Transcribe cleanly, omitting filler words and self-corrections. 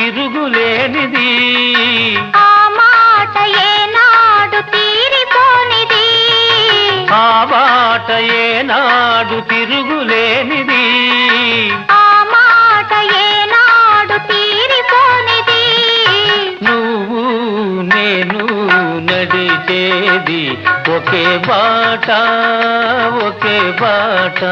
తిరుగులేనిది. ఆ మాట ఏనాడు తీరిపోనిది. ఆ మాట ఏనాడు తిరుగులేనిది. ఆ మాట ఏనాడు తీరిపోనిది. నువ్వు నేను నడిచేది ఒకే బాట, ఒకే బాట.